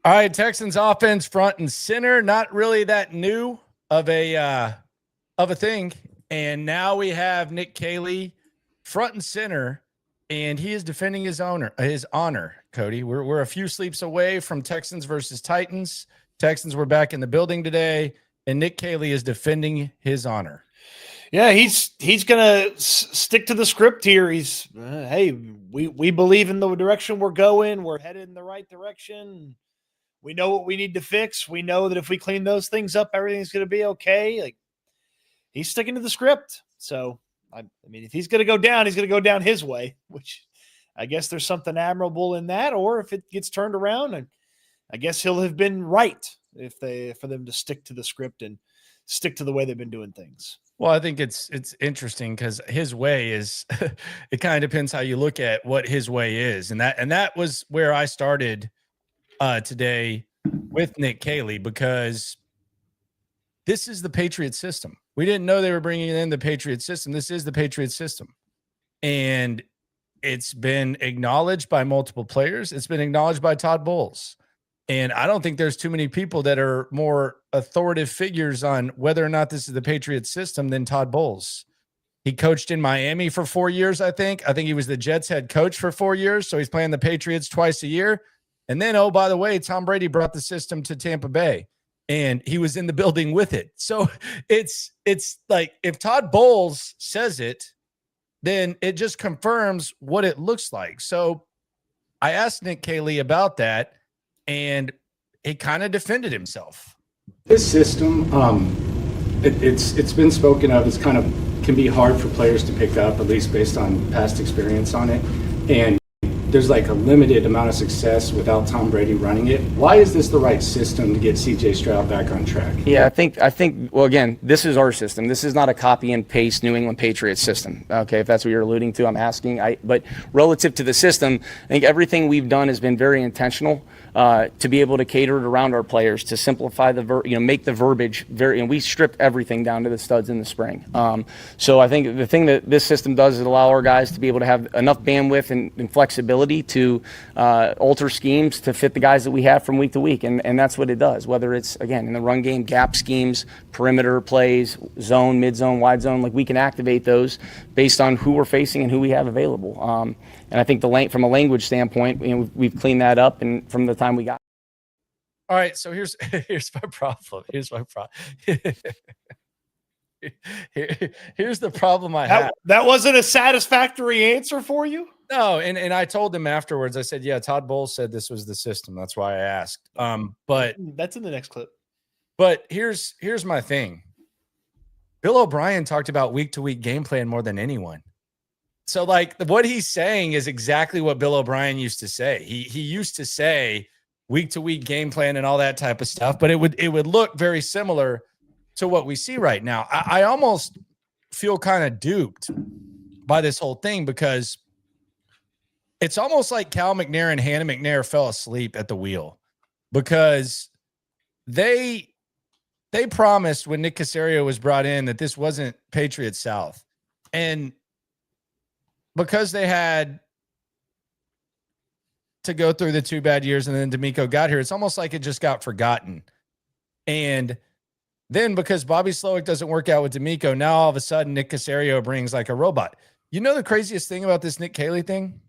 All right, Texans offense front and center, not really that new of a thing. And now we have Nick Caley front and center, and he is defending his honor, Cody. We're a few sleeps away from Texans versus Titans. Texans were back in the building today, and Nick Caley is defending his honor. Yeah, he's gonna stick to the script here. He's hey, we believe in the direction we're going. We're headed in the right direction. We know what we need to fix. We know that if we clean those things up, everything's gonna be okay. Like, he's sticking to the script. So I mean, if he's gonna go down, he's gonna go down his way, which I guess there's something admirable in that. Or if it gets turned around, and I guess he'll have been right for them to stick to the script and stick to the way they've been doing things. Well, I think it's interesting because his way is it kind of depends how you look at what his way is. And that was where I started today with Nick Caley, because this is the Patriot system. We didn't know they were bringing in the Patriot system. This is the Patriot system. And it's been acknowledged by multiple players. It's been acknowledged by Todd Bowles. And I don't think there's too many people that are more authoritative figures on whether or not this is the Patriot system than Todd Bowles. He coached in Miami for 4 years, I think. I think he was the Jets head coach for 4 years, so he's playing the Patriots twice a year. And then, oh, by the way, Tom Brady brought the system to Tampa Bay, and he was in the building with it. So it's like if Todd Bowles says it, then it just confirms what it looks like. So I asked Nick Caley about that, and he kind of defended himself. This system, it's been spoken of as kind of can be hard for players to pick up, at least based on past experience on it. And there's like a limited amount of success without Tom Brady running it. Why is this the right system to get CJ Stroud back on track? Yeah, I think. Well, again, this is our system. This is not a copy and paste New England Patriots system. Okay, if that's what you're alluding to, I'm asking. But relative to the system, I think everything we've done has been very intentional to be able to cater it around our players, to simplify make the verbiage very. And we stripped everything down to the studs in the spring. So I think the thing that this system does is allow our guys to be able to have enough bandwidth and flexibility to alter schemes to fit the guys that we have from week to week. And that's what it does, whether it's, again, in the run game, gap schemes, perimeter plays, zone, mid-zone, wide zone. Like, we can activate those based on who we're facing and who we have available. And I think from a language standpoint, we've cleaned that up, and from the time we got. All right, so here's my problem. Here's the problem I have. That wasn't a satisfactory answer for you? No, and I told him afterwards, I said, yeah, Todd Bowles said this was the system. That's why I asked. But that's in the next clip. But here's my thing. Bill O'Brien talked about week-to-week game plan more than anyone. So, like, what he's saying is exactly what Bill O'Brien used to say. He used to say week-to-week game plan and all that type of stuff, but it would look very similar to what we see right now. I almost feel kind of duped by this whole thing, because it's almost like Cal McNair and Hannah McNair fell asleep at the wheel, because they promised when Nick Caserio was brought in that this wasn't Patriot South. And because they had to go through the 2 bad years and then D'Amico got here, it's almost like it just got forgotten. And then because Bobby Slowick doesn't work out with D'Amico, now all of a sudden Nick Caserio brings like a robot. You know the craziest thing about this Nick Caley thing?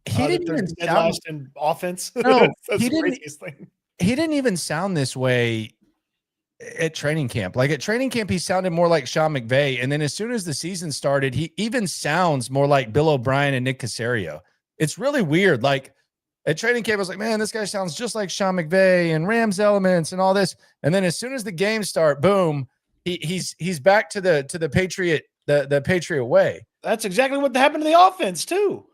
He didn't even sound in offense. No, That's he the didn't. craziest thing. He didn't even sound this way at training camp. Like, at training camp, he sounded more like Sean McVay. And then as soon as the season started, he even sounds more like Bill O'Brien and Nick Caserio. It's really weird. Like, at training camp, I was like, man, this guy sounds just like Sean McVay and Rams elements and all this. And then as soon as the games start, boom, he's back to the Patriot, the Patriot way. That's exactly what happened to the offense too.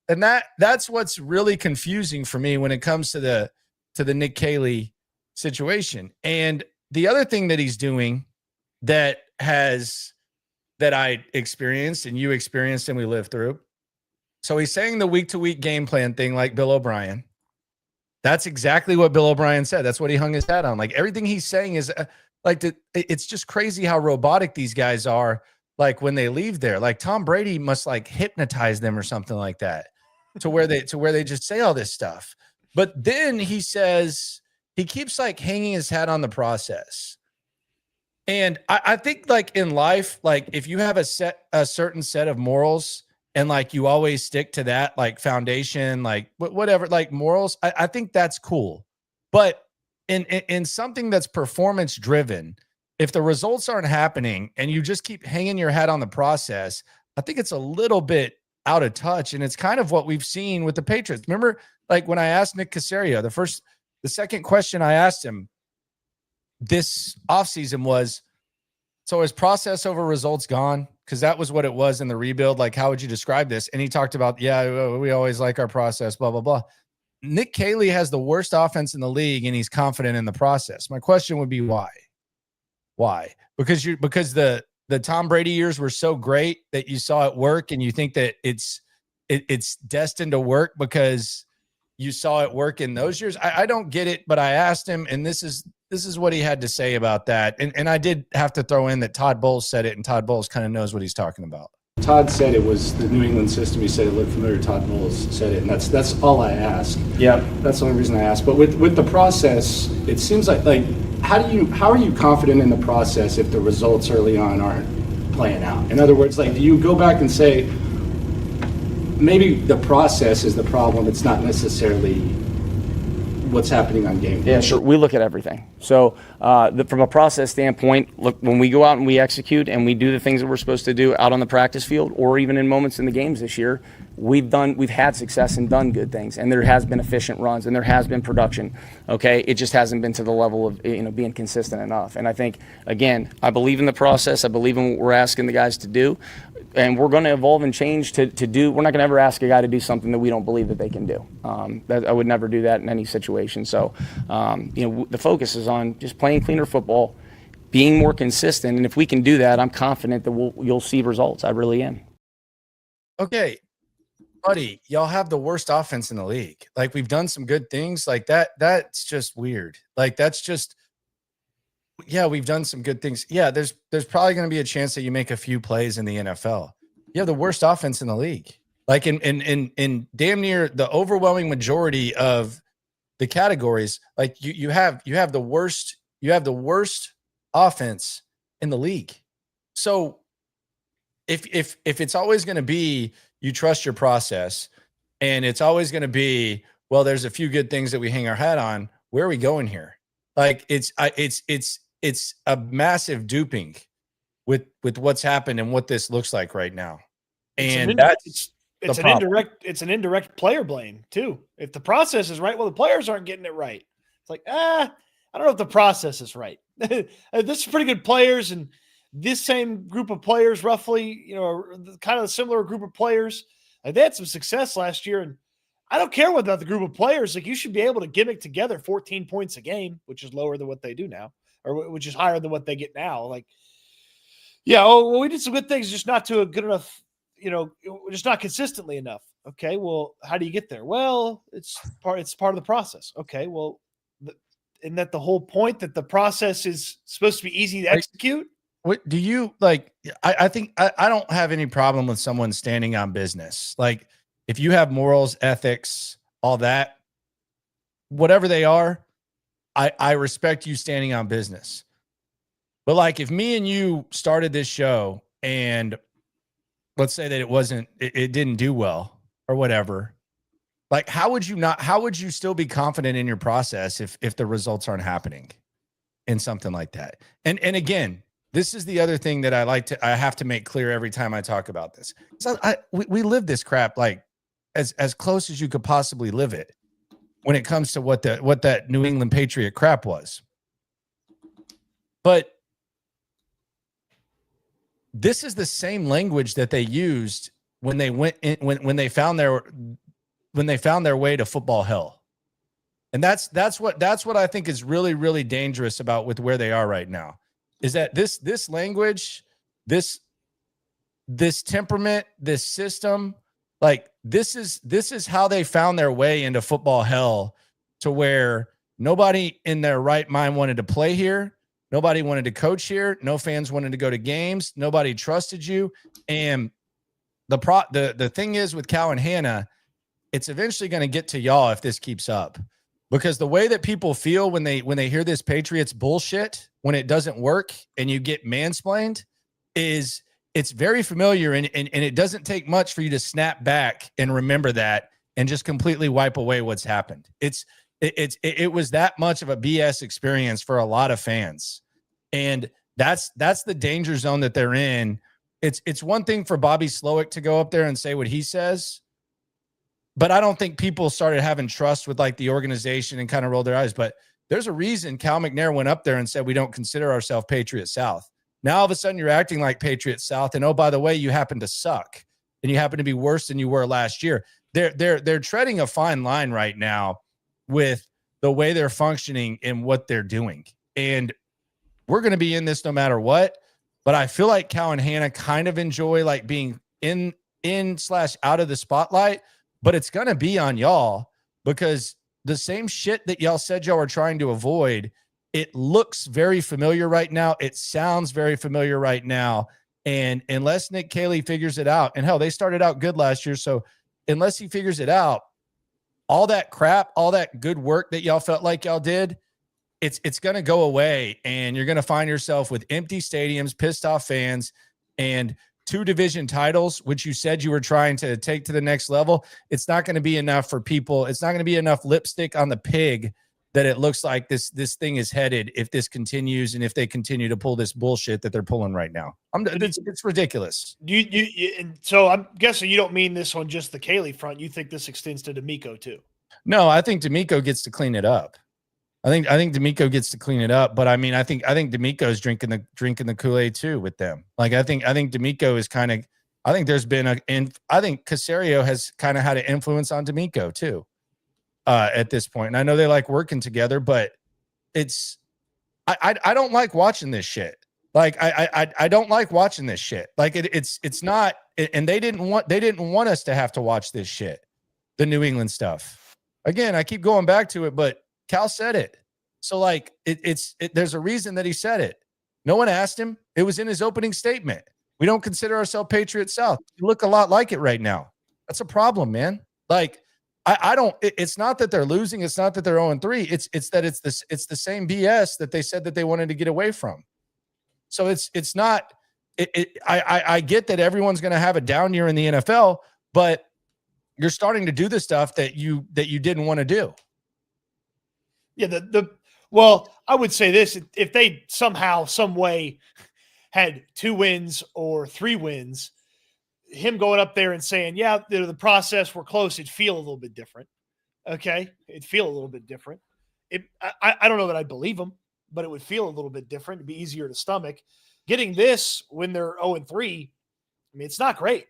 And that's what's really confusing for me when it comes to the Nick Caley situation. And the other thing that he's doing that I experienced and you experienced and we lived through. So he's saying the week-to-week game plan thing like Bill O'Brien. That's exactly what Bill O'Brien said. That's what he hung his hat on. Like, everything he's saying is it's just crazy how robotic these guys are. Like, when they leave there, like Tom Brady must like hypnotize them or something like that to where they just say all this stuff. But then he says he keeps like hanging his hat on the process. And I think like in life, like if you have a certain set of morals and like you always stick to that like foundation, like whatever, like morals, I think that's cool. But in something that's performance driven, if the results aren't happening and you just keep hanging your hat on the process, I think it's a little bit out of touch. And it's kind of what we've seen with the Patriots. Remember, like when I asked Nick Caserio, the second question I asked him this offseason was, so is process over results gone? Because that was what it was in the rebuild. Like, how would you describe this? And he talked about, yeah, we always like our process, blah, blah, blah. Nick Caley has the worst offense in the league, and he's confident in the process. My question would be why? Why? Because the Tom Brady years were so great that you saw it work, and you think that it's destined to work because you saw it work in those years. I don't get it, but I asked him, and this is what he had to say about that. And I did have to throw in that Todd Bowles said it, and Todd Bowles kind of knows what he's talking about. Todd said it was the New England system. He said it looked familiar. Todd Bowles said it, and that's all I asked. Yeah, that's the only reason I asked. But with the process, it seems like how are you confident in the process if the results early on aren't playing out? In other words, like, do you go back and say maybe the process is the problem? It's not necessarily what's happening on game day. Yeah, sure. We look at everything. So from a process standpoint, look, when we go out and we execute and we do the things that we're supposed to do out on the practice field or even in moments in the games this year, we've had success and done good things, and there has been efficient runs and there has been production. Okay, it just hasn't been to the level of being consistent enough. And I think, again, I believe in the process. I believe in what we're asking the guys to do. And we're going to evolve and change to do. We're not going to ever ask a guy to do something that we don't believe that they can do. I would never do that in any situation. So, the focus is on just playing cleaner football, being more consistent, and if we can do that, I'm confident that you'll see results. I really am. Okay, buddy, y'all have the worst offense in the league. Like, we've done some good things like that. That's just weird. Like, that's just. Yeah, we've done some good things. Yeah, there's probably going to be a chance that you make a few plays in the NFL. You have the worst offense in the league. Like in damn near the overwhelming majority of the categories, like you have the worst offense in the league. So if it's always going to be you trust your process, and it's always going to be, well, there's a few good things that we hang our hat on, where are we going here? Like it's a massive duping with what's happened and what this looks like right now. And it's an indirect player blame too. If the process is right, well, the players aren't getting it right. It's like, I don't know if the process is right. This is pretty good players, and this same group of players, roughly, kind of a similar group of players, they had some success last year. And I don't care about the group of players. Like, you should be able to gimmick together 14 points a game, which is lower than what they do now, or which is higher than what they get now. Like, yeah, we did some good things, just not to a good enough, just not consistently enough. Okay, well, how do you get there? Well, it's part of the process. Okay, well, isn't that the whole point, that the process is supposed to be easy to execute? What do you like? I think I don't have any problem with someone standing on business. Like, if you have morals, ethics, all that, whatever they are, I respect you standing on business. But like, if me and you started this show and let's say that it didn't do well or whatever, like, how would you still be confident in your process if the results aren't happening in something like that? And again, this is the other thing that I have to make clear every time I talk about this. So we live this crap like as close as you could possibly live it when it comes to what that New England Patriot crap was. But this is the same language that they used when they went in, when they found their way to football hell. And that's what I think is really, really dangerous about with where they are right now, is that this language, this temperament, this system, like this is how they found their way into football hell, to where nobody in their right mind wanted to play here. Nobody wanted to coach here. No fans wanted to go to games. Nobody trusted you. And the thing is with Cal and Hannah, it's eventually going to get to y'all if this keeps up, because the way that people feel when they hear this Patriots bullshit, when it doesn't work and you get mansplained, is it's very familiar, and it doesn't take much for you to snap back and remember that and just completely wipe away what's happened. It was that much of a BS experience for a lot of fans, and that's the danger zone that they're in. It's one thing for Bobby Slowick to go up there and say what he says, but I don't think people started having trust with like the organization and kind of rolled their eyes. But there's a reason Cal McNair went up there and said we don't consider ourselves Patriot South. Now all of a sudden you're acting like Patriot South, and oh, by the way, you happen to suck and you happen to be worse than you were last year. They're treading a fine line right now with the way they're functioning and what they're doing. And we're going to be in this no matter what. But I feel like Cal and Hannah kind of enjoy like being in/out of the spotlight, but it's going to be on y'all, because the same shit that y'all said y'all were trying to avoid, it looks very familiar right now. It sounds very familiar right now. And unless Nick Caley figures it out, and hell, they started out good last year. So unless he figures it out, all that crap, all that good work that y'all felt like y'all did, it's going to go away, and you're going to find yourself with empty stadiums, pissed off fans, and 2 division titles, which you said you were trying to take to the next level. It's not going to be enough for people. It's not going to be enough lipstick on the pig that it looks like this thing is headed if this continues, and if they continue to pull this bullshit that they're pulling right now. It's ridiculous. And so I'm guessing you don't mean this on just the Caley front. You think this extends to D'Amico too? No, I think D'Amico gets to clean it up. I think D'Amico gets to clean it up, but I mean, I think D'Amico's drinking the Kool-Aid too with them. Like I think D'Amico is kind of, I think there's been I think Caserio has kind of had an influence on D'Amico too at this point. And I know they like working together, but I don't like watching this shit. Like I don't like watching this shit. Like it's not, and they didn't want us to have to watch this shit, the New England stuff. Again, I keep going back to it, but Cal said it. So like there's a reason that he said it. No one asked him. It was in his opening statement. We don't consider ourselves Patriot South. You look a lot like it right now. That's a problem, man. Like I don't, it's not that they're losing. It's not that they're 0-3. It's that it's the same BS that they said that they wanted to get away from. So it's not, I get that everyone's going to have a down year in the NFL, but you're starting to do the stuff that you didn't want to do. Yeah, well, I would say this: if they somehow, some way, had 2 wins or 3 wins, him going up there and saying, "Yeah, the process, we're close," it'd feel a little bit different. Okay, it'd feel a little bit different. I don't know that I'd believe him, but it would feel a little bit different. It'd be easier to stomach. Getting this when they're 0-3, I mean, it's not great.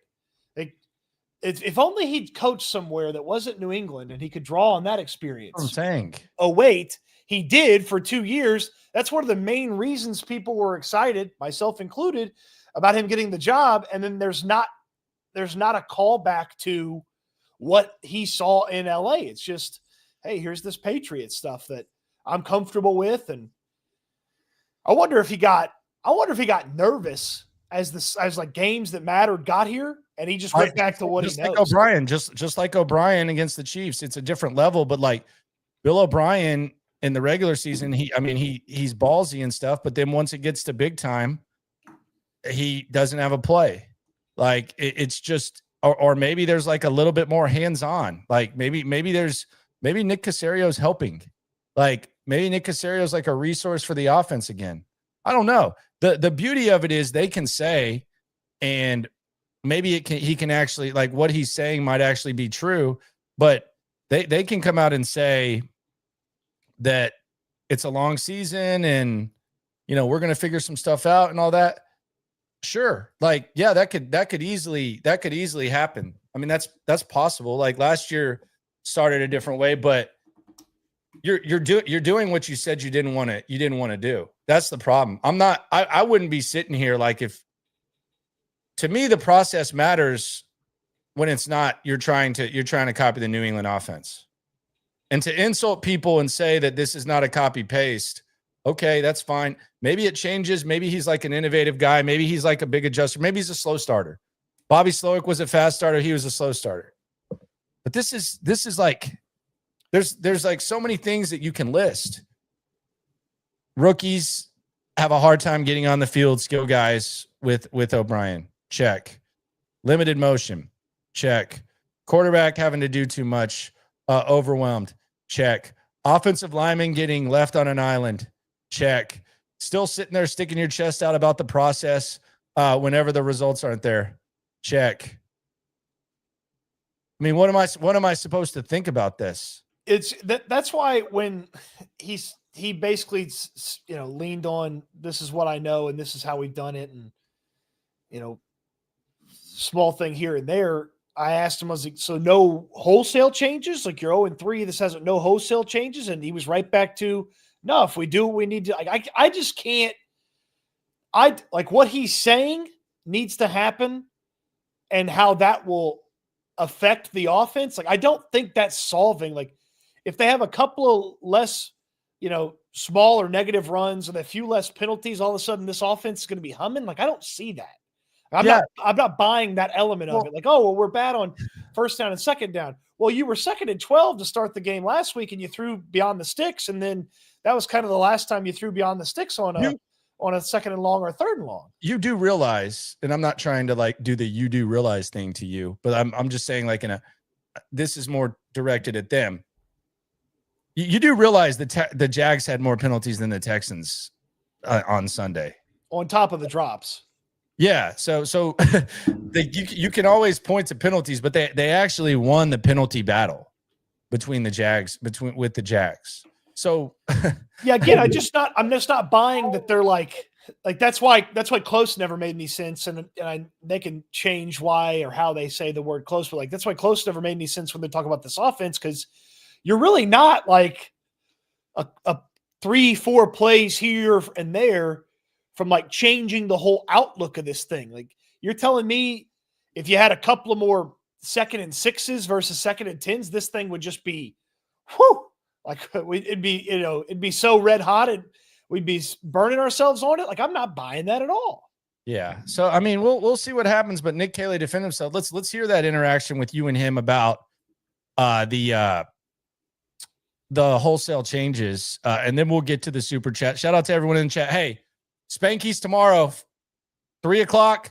If only he'd coached somewhere that wasn't New England and he could draw on that experience. I'm saying. Oh, wait, he did for 2 years. That's one of the main reasons people were excited, myself included, about him getting the job. And then there's not a callback to what he saw in LA. It's just, hey, here's this Patriot stuff that I'm comfortable with. And I wonder if he got nervous as like games that mattered got here, and he just went back to what he knows. Like O'Brien, just like O'Brien against the Chiefs, it's a different level. But like Bill O'Brien in the regular season, he's ballsy and stuff, but then once it gets to big time, he doesn't have a play. Like it's just, or maybe there's like a little bit more hands-on. Like maybe Nick Caserio's helping. Like maybe Nick Caserio's like a resource for the offense again. I don't know. The beauty of it is they can say, and maybe he can actually, like what he's saying might actually be true, but they can come out and say that it's a long season and, we're going to figure some stuff out and all that. Sure. Like, yeah, that could easily happen. I mean, that's possible. Like last year started a different way, but you're doing what you said you didn't want to do. That's the problem. I wouldn't be sitting here like to me, the process matters when it's not, you're trying to copy the New England offense. And to insult people and say that this is not a copy paste. Okay, that's fine. Maybe it changes. Maybe he's like an innovative guy. Maybe he's like a big adjuster. Maybe he's a slow starter. Bobby Slowick was a fast starter. He was a slow starter. But this is like there's like so many things that you can list. Rookies have a hard time getting on the field, skill guys with O'Brien. Check. Limited motion. Check. Quarterback having to do too much. Overwhelmed. Check. Offensive lineman getting left on an island. Check. Still sitting there sticking your chest out about the process whenever the results aren't there. Check. I mean, what am I supposed to think about this? That's why when he basically, leaned on, this is what I know and this is how we've done it, and small thing here and there. I asked him, I was like, so no wholesale changes? Like, you're 0-3, this hasn't no wholesale changes, and he was right back to, no, if we do what we need to. I just can't. What he's saying needs to happen, and how that will affect the offense. Like, I don't think that's solving. Like, if they have a couple of less, small or negative runs and a few less penalties, all of a sudden this offense is going to be humming. Like, I don't see that. I'm not buying that element of it. Like, oh, well, we're bad on first down and second down. Well, you were 2nd and 12 to start the game last week, and you threw beyond the sticks, and then that was kind of the last time you threw beyond the sticks on a 2nd and long or 3rd and long. You do realize, and I'm not trying to like do the you do realize thing to you, but I'm just saying, like, this is more directed at them. You do realize the Jags had more penalties than the Texans on Sunday, on top of the drops. Yeah, so you can always point to penalties, but they actually won the penalty battle between the Jags with the Jags. So yeah, again, I'm just not buying that they're like that's why close never made any sense, and they can change why or how they say the word close, but like that's why close never made any sense when they talk about this offense, because you're really not like a 3-4 plays here and there from like changing the whole outlook of this thing. Like, you're telling me if you had a couple of more 2nd and 6s versus 2nd and 10s, this thing would just be, whew, like it'd be so red hot and we'd be burning ourselves on it. Like, I'm not buying that at all. Yeah. So, I mean, we'll see what happens, but Nick Caley defended himself. Let's hear that interaction with you and him about the wholesale changes, and then we'll get to the super chat. Shout out to everyone in the chat. Hey, Spanky's tomorrow, 3:00.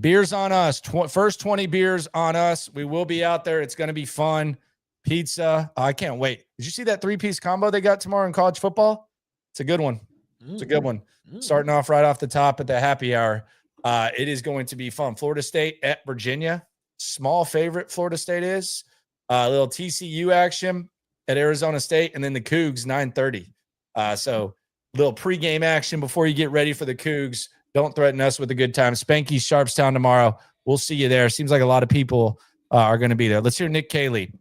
Beers on us. First 20 beers on us. We will be out there. It's going to be fun. Pizza. I can't wait. Did you see that 3-piece combo they got tomorrow in college football? It's a good one. It's a good one. Starting off right off the top at the happy hour. It is going to be fun. Florida State at Virginia. Small favorite Florida State is. A little TCU action at Arizona State, and then the Cougs 9:30. So little pregame action before you get ready for the Cougs. Don't threaten us with a good time. Spanky Sharpstown tomorrow. We'll see you there. Seems like a lot of people are going to be there. Let's hear Nick Caley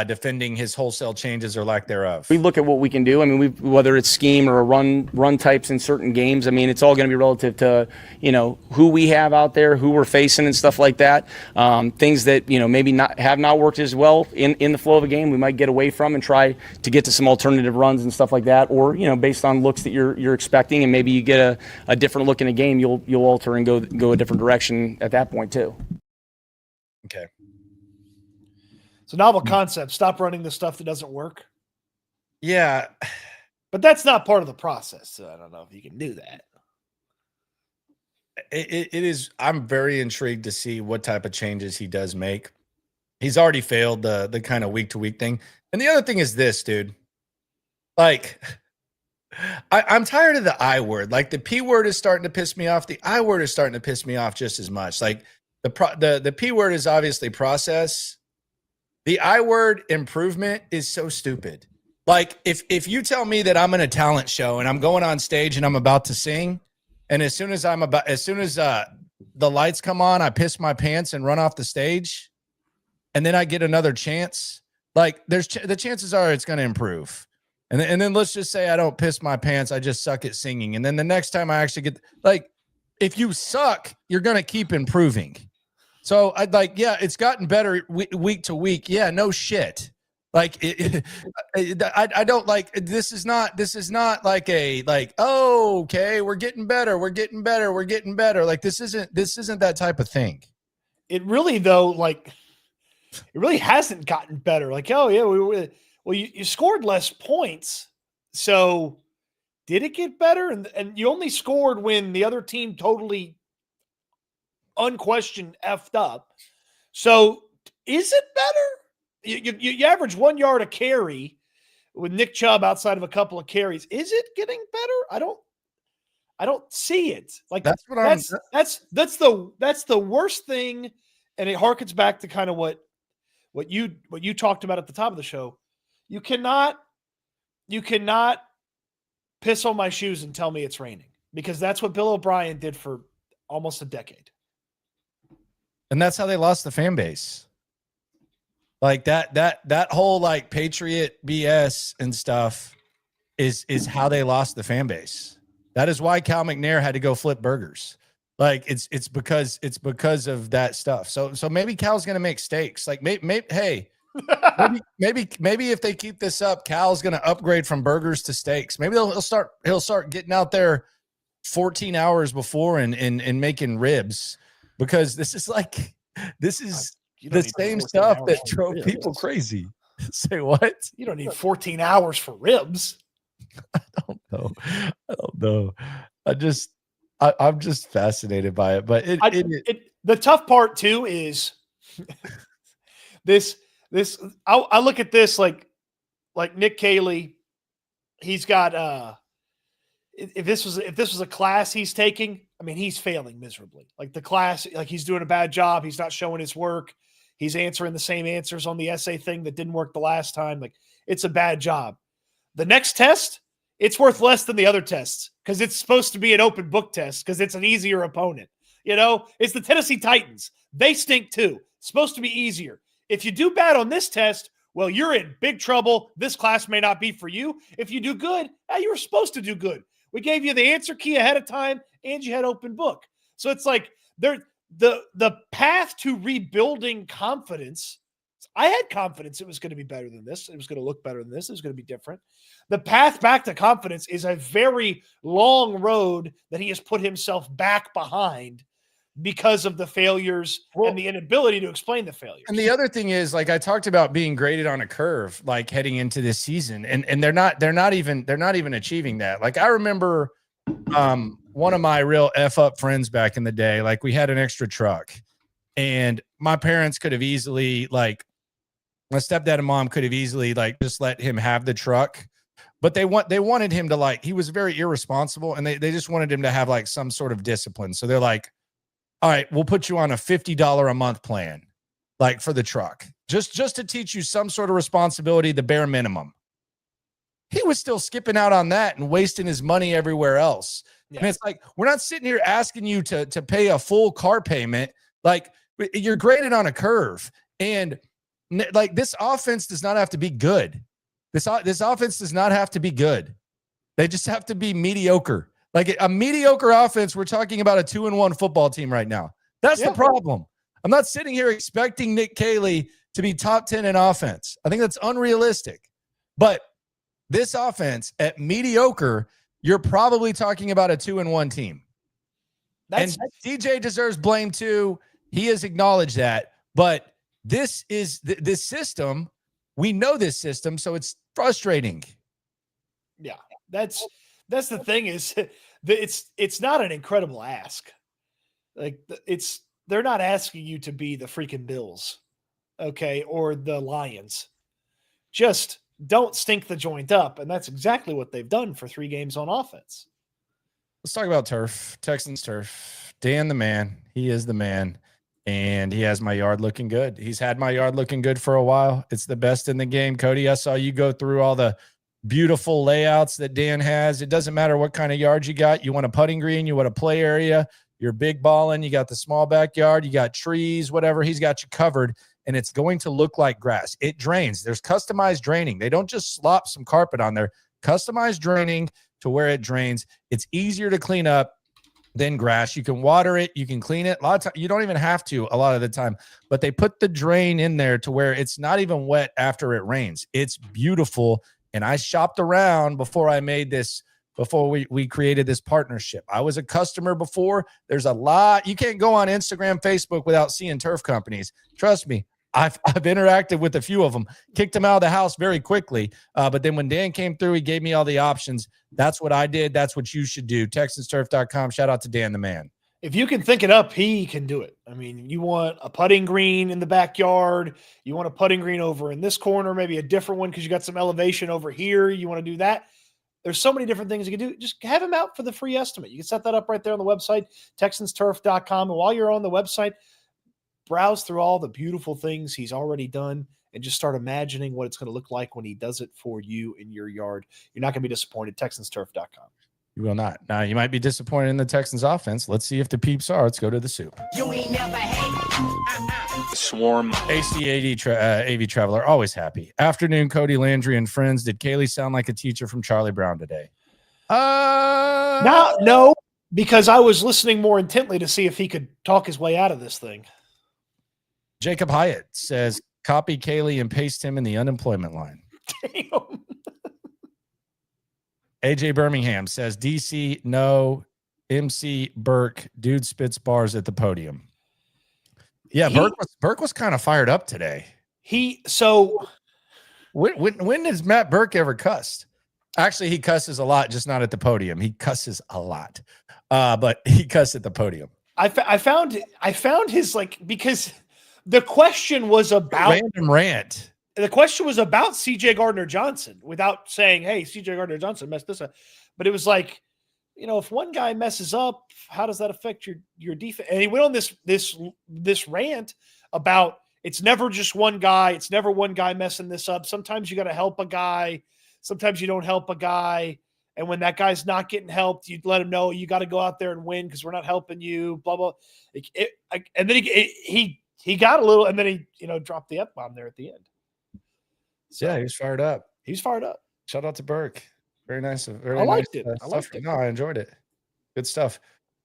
defending his wholesale changes or lack thereof. We look at what we can do. I mean, whether it's scheme or a run types in certain games. I mean, it's all going to be relative to who we have out there, who we're facing, and stuff like that. Things that maybe have not worked as well in the flow of a game, we might get away from and try to get to some alternative runs and stuff like that. Or based on looks that you're expecting, and maybe you get a different look in a game, you'll alter and go a different direction at that point too. Okay. It's a novel concept. Stop running the stuff that doesn't work. Yeah. But that's not part of the process. So I don't know if you can do that. It is. I'm very intrigued to see what type of changes he does make. He's already failed the kind of week-to-week thing. And the other thing is this, dude. Like, I'm tired of the I word. Like, the P word is starting to piss me off. The I word is starting to piss me off just as much. Like, the P word is obviously process. The I word improvement is so stupid. Like, if you tell me that I'm in a talent show and I'm going on stage and I'm about to sing, and as soon as the lights come on, I piss my pants and run off the stage, and then I get another chance, like the chances are it's going to improve. And then let's just say I don't piss my pants, I just suck at singing. And then the next time I actually get, like, if you suck, you're going to keep improving. So I'd like, yeah, it's gotten better week to week. Yeah, no shit. Like, I don't like, this is not like oh, okay, we're getting better. Like, this isn't that type of thing. It really, though, like, it really hasn't gotten better. Like, oh yeah, you scored less points. So did it get better? And you only scored when the other team totally unquestioned effed up. So is it better? You average 1 yard a carry with Nick Chubb outside of a couple of carries. Is it getting better? I don't see it. Like that's the worst thing. And it harkens back to kind of what you talked about at the top of the show. You cannot piss on my shoes and tell me it's raining, because that's what Bill O'Brien did for almost a decade. And that's how they lost the fan base. Like that whole like Patriot BS and stuff is how they lost the fan base. That is why Cal McNair had to go flip burgers. Like it's because of that stuff. So maybe Cal's gonna make steaks. Like maybe if they keep this up, Cal's gonna upgrade from burgers to steaks. Maybe he'll start getting out there 14 hours before and making ribs, because this is the same stuff that drove people crazy. Say what? You don't need 14 hours for ribs. I don't know. I'm just fascinated by it. But the tough part too is this. I look at this like Nick Caley. He's got if this was a class he's taking, I mean, he's failing miserably. Like the class, like he's doing a bad job. He's not showing his work. He's answering the same answers on the essay thing that didn't work the last time. Like it's a bad job. The next test, it's worth less than the other tests because it's supposed to be an open book test because it's an easier opponent. You know, it's the Tennessee Titans. They stink too. It's supposed to be easier. If you do bad on this test, well, you're in big trouble. This class may not be for you. If you do good, you were supposed to do good. We gave you the answer key ahead of time and you had open book. So it's like the path to rebuilding confidence. I had confidence it was going to be better than this. It was going to look better than this. It was going to be different. The path back to confidence is a very long road that he has put himself back behind because of the failures and the inability to explain the failures. And the other thing is, like I talked about being graded on a curve, like heading into this season, and they're not even achieving that. Like I remember one of my real F up friends back in the day, like we had an extra truck and my parents could have easily, like my stepdad and mom could have easily like just let him have the truck, but they wanted him to, like, he was very irresponsible and they just wanted him to have like some sort of discipline. So they're like, all right, we'll put you on a $50 a month plan, like for the truck, just to teach you some sort of responsibility, the bare minimum. He was still skipping out on that and wasting his money everywhere else. Yeah. And it's like, we're not sitting here asking you to pay a full car payment. Like you're graded on a curve, and like this offense does not have to be good. This offense does not have to be good. They just have to be mediocre. Like a mediocre offense, we're talking about a 2-1 football team right now. That's the problem. I'm not sitting here expecting Nick Caley to be top 10 in offense. I think that's unrealistic. But this offense at mediocre, you're probably talking about a 2-1 team. And DJ deserves blame too. He has acknowledged that. But this is this system. We know this system, so it's frustrating. Yeah, that's the thing is it's not an incredible ask. Like they're not asking you to be the freaking Bills, okay, or the Lions. Just don't stink the joint up, and that's exactly what they've done for 3 games on offense. Let's talk about turf. Texans turf. Dan the man. He is the man, and he has my yard looking good. He's had my yard looking good for a while. It's the best in the game. Cody, I saw you go through all the beautiful layouts that Dan has. It doesn't matter what kind of yard you got. You want a putting green, you want a play area, you're big balling, you got the small backyard, you got trees, whatever. He's got you covered, and it's going to look like grass. It drains. There's customized draining. They don't just slop some carpet on there. Customized draining to where it drains. It's easier to clean up than grass. You can water it. You can clean it. A lot of time, you don't even have to a lot of the time, but they put the drain in there to where it's not even wet after it rains. It's beautiful. And I shopped around before I made this, before we created this partnership. I was a customer before. There's a lot. You can't go on Instagram, Facebook without seeing turf companies. Trust me, I've interacted with a few of them, kicked them out of the house very quickly. But then when Dan came through, he gave me all the options. That's what I did. That's what you should do. TexansTurf.com. Shout out to Dan the man. If you can think it up, he can do it. I mean, you want a putting green in the backyard. You want a putting green over in this corner, maybe a different one because you got some elevation over here. You want to do that. There's so many different things you can do. Just have him out for the free estimate. You can set that up right there on the website, TexansTurf.com. And while you're on the website, browse through all the beautiful things he's already done and just start imagining what it's going to look like when he does it for you in your yard. You're not going to be disappointed. TexansTurf.com. You will not. Now, you might be disappointed in the Texans offense. Let's see if the peeps are. Let's go to the soup. You ain't never Swarm. AV Traveler, always happy. Afternoon, Cody, Landry, and friends. Did Caley sound like a teacher from Charlie Brown today? No, because I was listening more intently to see if he could talk his way out of this thing. Jacob Hyatt says, copy Caley and paste him in the unemployment line. Damn. AJ Birmingham says, DC, no. MC Burke, dude spits bars at the podium. Yeah, Burke was kind of fired up today. When has Matt Burke ever cussed? Actually, he cusses a lot, just not at the podium. He cusses a lot, but he cussed at the podium. I found his, like, because the question was about random rant. The question was about CJ Gardner-Johnson without saying, hey, CJ Gardner-Johnson messed this up. But it was like, if one guy messes up, how does that affect your defense? And he went on this rant about it's never just one guy. It's never one guy messing this up. Sometimes you got to help a guy. Sometimes you don't help a guy. And when that guy's not getting helped, you let him know you got to go out there and win because we're not helping you, blah, blah. And then he got a little, and then he dropped the F-bomb there at the end. So, yeah, he was fired up. He's fired up. Shout out to Burke. Very nice. I liked it. I liked it. No, I enjoyed it. Good stuff.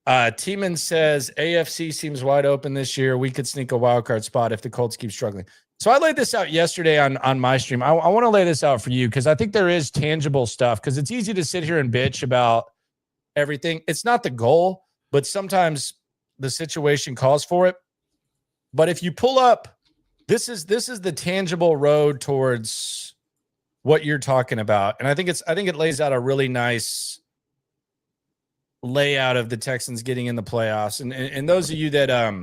Tiemann says AFC seems wide open this year. We could sneak a wild card spot if the Colts keep struggling. So I laid this out yesterday on my stream. I want to lay this out for you because I think there is tangible stuff because it's easy to sit here and bitch about everything. It's not the goal, but sometimes the situation calls for it. But if you pull up, this is the tangible road towards what you're talking about. And I think it lays out a really nice layout of the Texans getting in the playoffs. And those of you that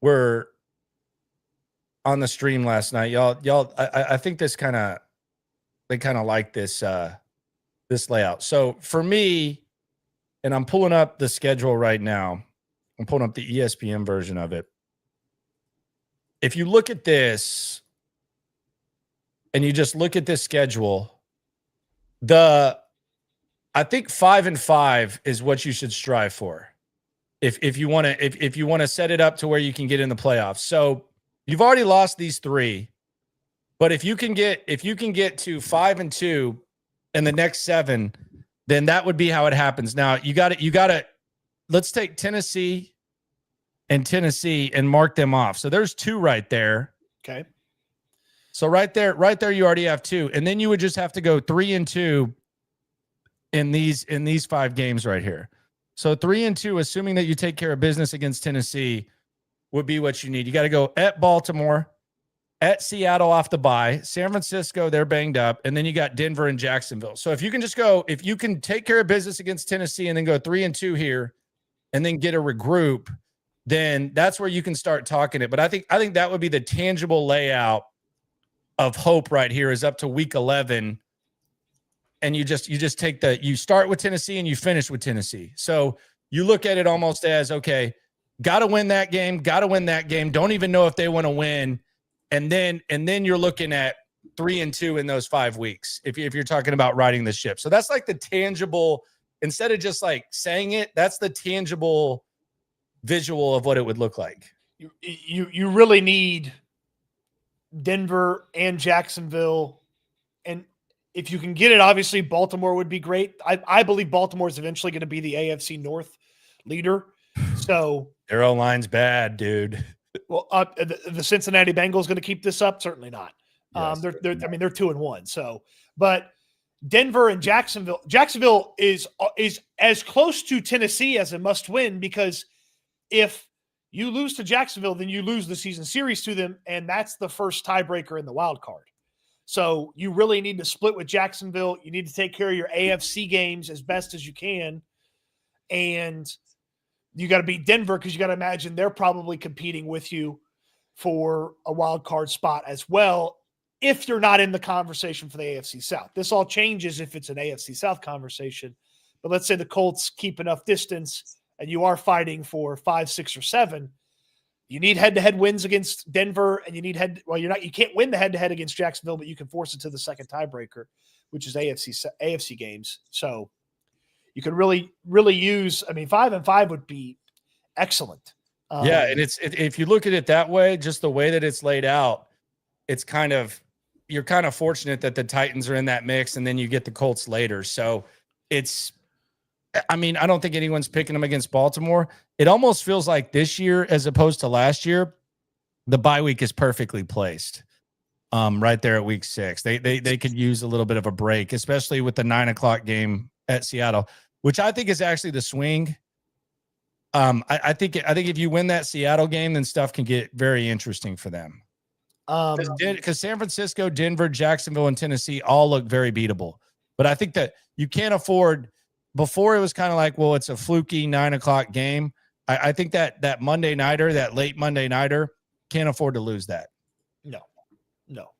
were on the stream last night, y'all I think they kind of like this layout. So for me, and I'm pulling up the schedule right now. I'm pulling up the ESPN version of it. If you look at this and you just look at this schedule, I think 5-5 is what you should strive for. If you want to set it up to where you can get in the playoffs. So you've already lost these 3, but if you can get to 5-2 in the next 7, then that would be how it happens. Now you got to let's take Tennessee and mark them off. So there's 2 right there. Okay. So right there, you already have 2. And then you would just have to go 3-2 in these 5 games right here. So 3-2, assuming that you take care of business against Tennessee, would be what you need. You got to go at Baltimore, at Seattle off the bye, San Francisco, they're banged up, and then you got Denver and Jacksonville. So if you can take care of business against Tennessee and then go 3-2 here and then get a regroup, then that's where you can start talking it. But I think that would be the tangible layout of hope right here is up to week 11. And you just take you start with Tennessee and you finish with Tennessee. So you look at it almost as, okay, got to win that game. Don't even know if they want to win. And then you're looking at 3-2 in those 5 weeks. If you're talking about riding the ship. So that's like the tangible, instead of just like saying it, that's the tangible visual of what it would look like. You really need Denver and Jacksonville, and if you can get it, obviously Baltimore would be great. I believe Baltimore is eventually going to be the AFC North leader. So their O-line's bad, dude. Well, the Cincinnati Bengals going to keep this up? Certainly not. Yes, they're 2-1. So, but Denver and Jacksonville is as close to Tennessee as a must win, because if You lose to Jacksonville, then you lose the season series to them, and that's the first tiebreaker in the wild card. So you really need to split with Jacksonville. You need to take care of your AFC games as best as you can. And you got to beat Denver because you got to imagine they're probably competing with you for a wild card spot as well if you're not in the conversation for the AFC South. This all changes if it's an AFC South conversation. But let's say the Colts keep enough distance and you are fighting for 5, 6, or 7. You need head-to-head wins against Denver, and you can't win the head-to-head against Jacksonville, but you can force it to the second tiebreaker, which is AFC games. So you could really, really use. 5-5 would be excellent. Yeah, and if you look at it that way, just the way that it's laid out, it's you're kind of fortunate that the Titans are in that mix, and then you get the Colts later. So I don't think anyone's picking them against Baltimore. It almost feels like this year, as opposed to last year, the bye week is perfectly placed. Right there at week 6, they could use a little bit of a break, especially with the 9:00 game at Seattle, which I think is actually the swing. I think if you win that Seattle game, then stuff can get very interesting for them. Because San Francisco, Denver, Jacksonville, and Tennessee all look very beatable. But I think that you can't afford. Before it was kind of like, well, it's a fluky 9:00 game. I think that Monday nighter, that late Monday nighter, can't afford to lose that. No,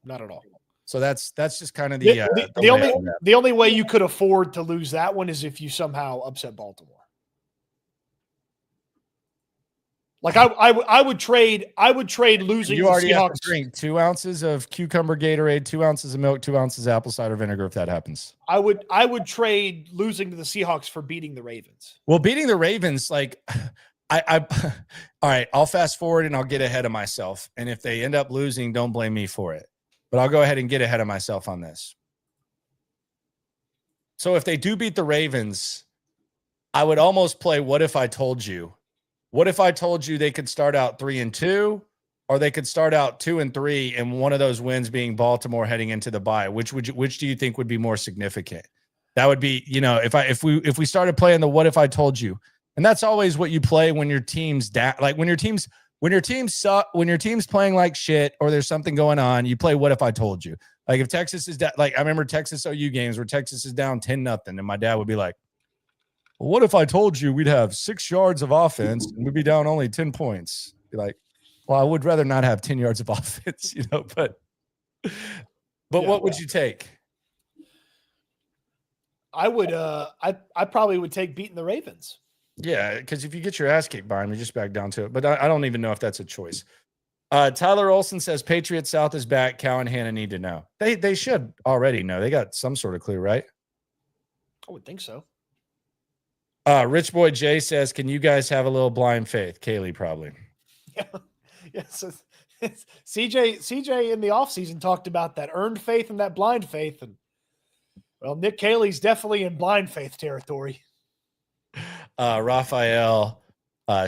not at all. So that's just kind of the only way you could afford to lose that one is if you somehow upset Baltimore. Like I would trade losing. You already the Seahawks. have to drink 2 ounces of cucumber Gatorade, 2 ounces of milk, 2 ounces of apple cider vinegar if that happens. I would trade losing to the Seahawks for beating the Ravens. Well, beating the Ravens, like all right, I'll fast forward and I'll get ahead of myself. And if they end up losing, don't blame me for it. But I'll go ahead and get ahead of myself on this. So if they do beat the Ravens, I would almost play what if I told you. What if I told you they could start out 3-2, or they could start out 2-3, and one of those wins being Baltimore heading into the bye? Which do you think would be more significant? That would be, if we started playing the what if I told you, and that's always what you play when your team's down, like when your team's suck, when your team's playing like shit, or there's something going on, you play what if I told you. Like if Texas is like I remember Texas OU games where Texas is down 10-0, and my dad would be like, well, what if I told you we'd have 6 yards of offense and we'd be down only 10 points? Be like, well, I would rather not have 10 yards of offense, but what would you take? I would, I probably would take beating the Ravens. Yeah. Cause if you get your ass kicked by them, you just back down to it. But I don't even know if that's a choice. Tyler Olson says Patriot South is back. Cal and Hannah need to know. They should already know. They got some sort of clue, right? I would think so. Rich Boy Jay says, can you guys have a little blind faith? Caley probably. Yeah. So CJ in the offseason talked about that earned faith and that blind faith. And well, Nick Caley's definitely in blind faith territory. Raphael,